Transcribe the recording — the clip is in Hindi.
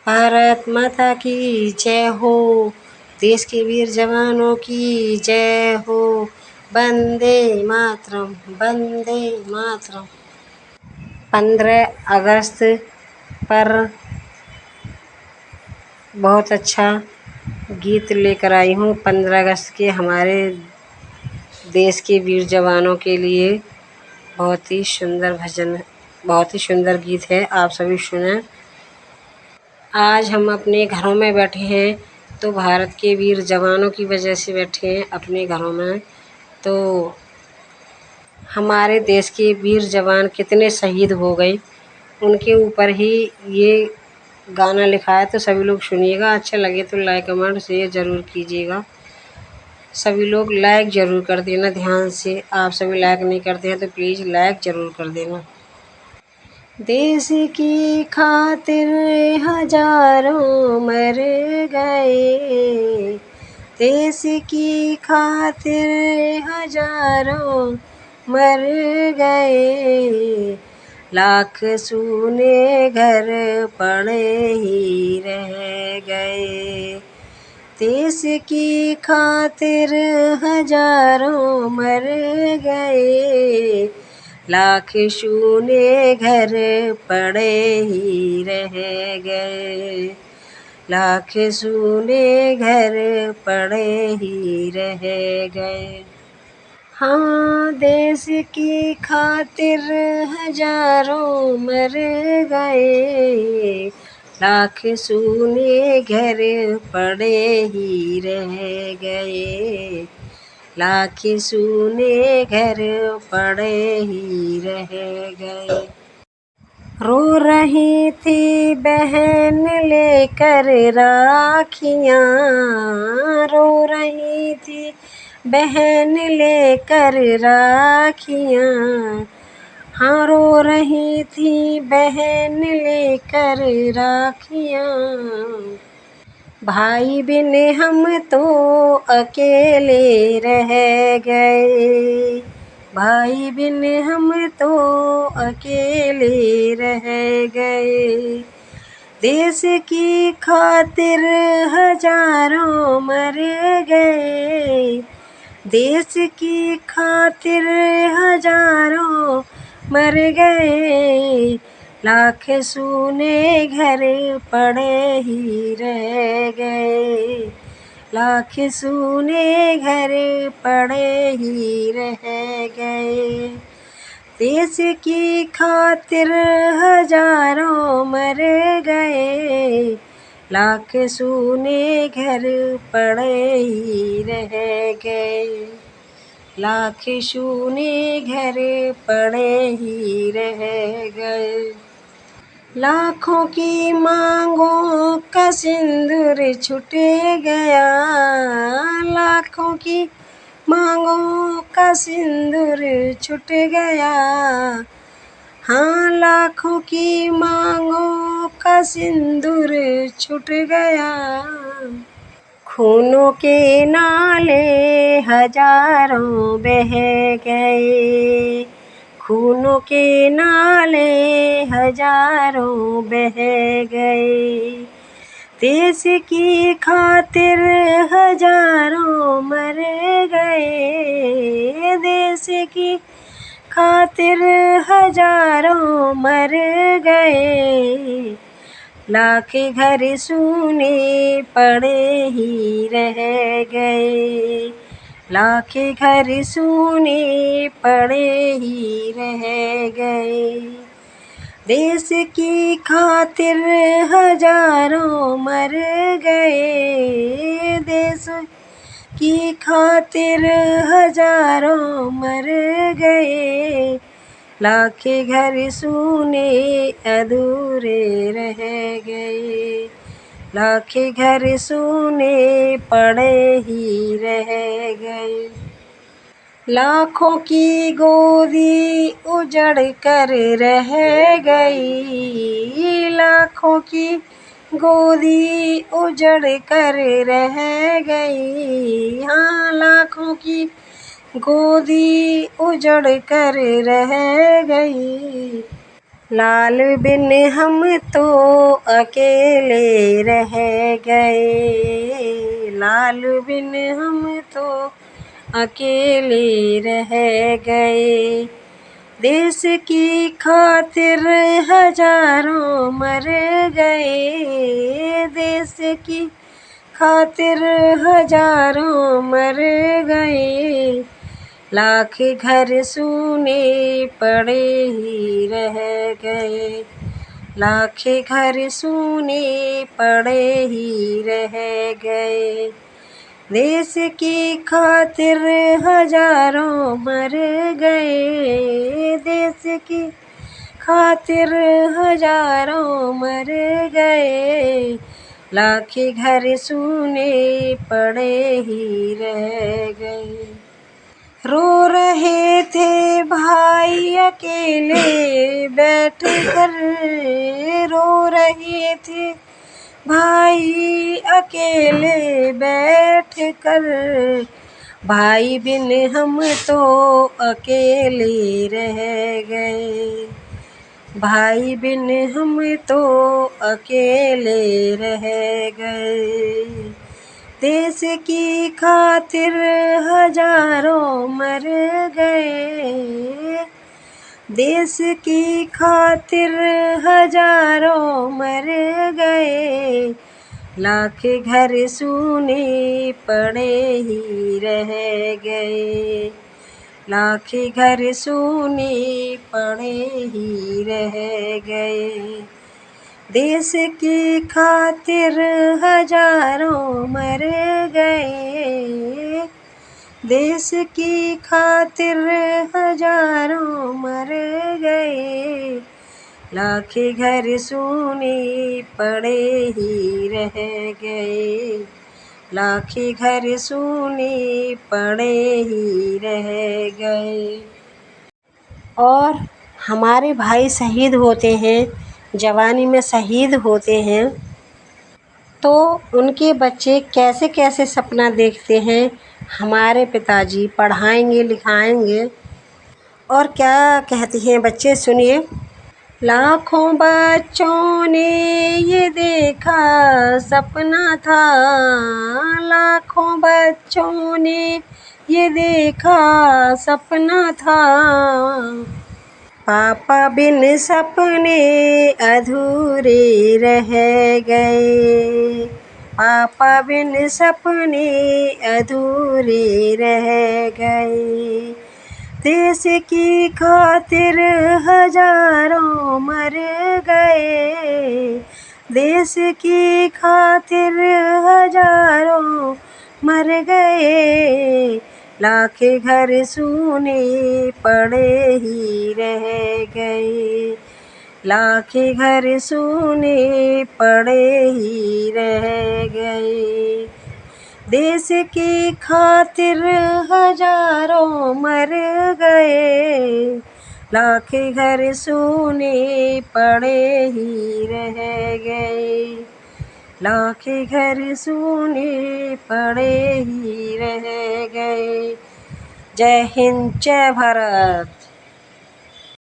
भारत माता की जय हो। देश के वीर जवानों की जय हो। वंदे मातरम, वंदे मातरम। 15 अगस्त पर बहुत अच्छा गीत लेकर आई हूँ। 15 अगस्त के हमारे देश के वीर जवानों के लिए बहुत ही सुंदर भजन, बहुत ही सुंदर गीत है। आप सभी सुने। आज हम अपने घरों में बैठे हैं तो भारत के वीर जवानों की वजह से बैठे हैं अपने घरों में। तो हमारे देश के वीर जवान कितने शहीद हो गए, उनके ऊपर ही ये गाना लिखा है। तो सभी लोग सुनिएगा। अच्छा लगे तो लाइक कमेंट शेयर ज़रूर कीजिएगा। सभी लोग लाइक ज़रूर कर देना ध्यान से। आप सभी लाइक नहीं करते हैं तो प्लीज़ लाइक ज़रूर कर देना। देश की खातिर हजारों मर गए, देश की खातिर हजारों मर गए, लाख सूने घर पड़े ही रह गए। देश की खातिर हजारों मर गए, लाख सूने घर पड़े ही रह गए, लाख सूने घर पड़े ही रह गए। हाँ, देश की खातिर हजारों मर गए, लाख सूने घर पड़े ही रह गए, लाख सूने घर पड़े ही रह गए। रो रही थी बहन लेकर राखियाँ, रो रही थी बहन लेकर राखियाँ, हाँ रो रही थी बहन लेकर राखियाँ। भाई बिन हम तो अकेले रह गए, भाई बिन हम तो अकेले रह गए। देश की खातिर हजारों मर गए, देश की खातिर हजारों मर गए, लाख सूने घर पड़े ही रह गए, लाख सूने घर पड़े ही रह गए। देश की खातिर हजारों मर गए, लाख सूने घर पड़े ही रह गए, लाख सूने घर पड़े ही रह गए। लाखों की मांगों का सिंदूर छूट गया, लाखों की मांगों का सिंदूर छूट गया, हाँ लाखों की मांगों का सिंदूर छूट गया। खूनों के नाले हजारों बह गए, खूनों के नाले हजारों बह गए। देश की खातिर हजारों मर गए, देश की खातिर हजारों मर गए, लाख घर सूने पड़े ही रह गए, लाख घर सूने पड़े ही रह गए। देश की खातिर हजारों मर गए, देश की खातिर हजारों मर गए, लाख घर सूने अधूरे रह गए, लाख घर सूने पड़े ही रह गए। लाखों की गोदी उजड़ कर रह गई, लाखों की गोदी उजड़ कर रह गई, हाँ लाखों की गोदी उजड़ कर रह गई, लाल बिन हम तो अकेले रह गए, लाल बिन हम तो अकेले रह गए। देश की खातिर हजारों मर गए, देश की खातिर हजारों मर गए। लाख घर सूने पड़े ही रह गए, लाख घर सूने पड़े ही रह गए। देश की खातिर हजारों मर गए, देश की खातिर हजारों मर गए। लाख घर सूने पड़े ही रह गए। रो रहे थे भाई अकेले बैठ कर, रो रहे थे भाई अकेले बैठ कर। भाई बिन हम तो अकेले रह गए, भाई बिन हम तो अकेले रह गए। देश की खातिर हजारों मर गए, देश की खातिर हजारों मर गए। लाख घर सूने पड़े ही रह गए, लाख घर सूने पड़े ही रह गए। देश की खातिर हजारों मर गए, देश की खातिर हजारों मर गए। लाख घर सूने पड़े ही रह गए, लाख घर सूने पड़े ही रह गए। और हमारे भाई शहीद होते हैं, जवानी में शहीद होते हैं, तो उनके बच्चे कैसे कैसे सपना देखते हैं, हमारे पिताजी पढ़ाएंगे लिखाएंगे। और क्या कहते हैं बच्चे, सुनिए। लाखों बच्चों ने ये देखा सपना था, लाखों बच्चों ने ये देखा सपना था। पापा बिन सपने अधूरे रह गए, पापा बिन सपने अधूरे रह गए। देश की खातिर हजारों मर गए, देश की खातिर हजारों मर गए। लाख घर सूने पड़े ही रह गए, लाख घर सूने पड़े ही रह गए। देश की खातिर हजारों मर गए, लाख घर सूने पड़े ही रह गए, लाख घर सूने पड़े ही रह गए। जय हिंद, जय भारत।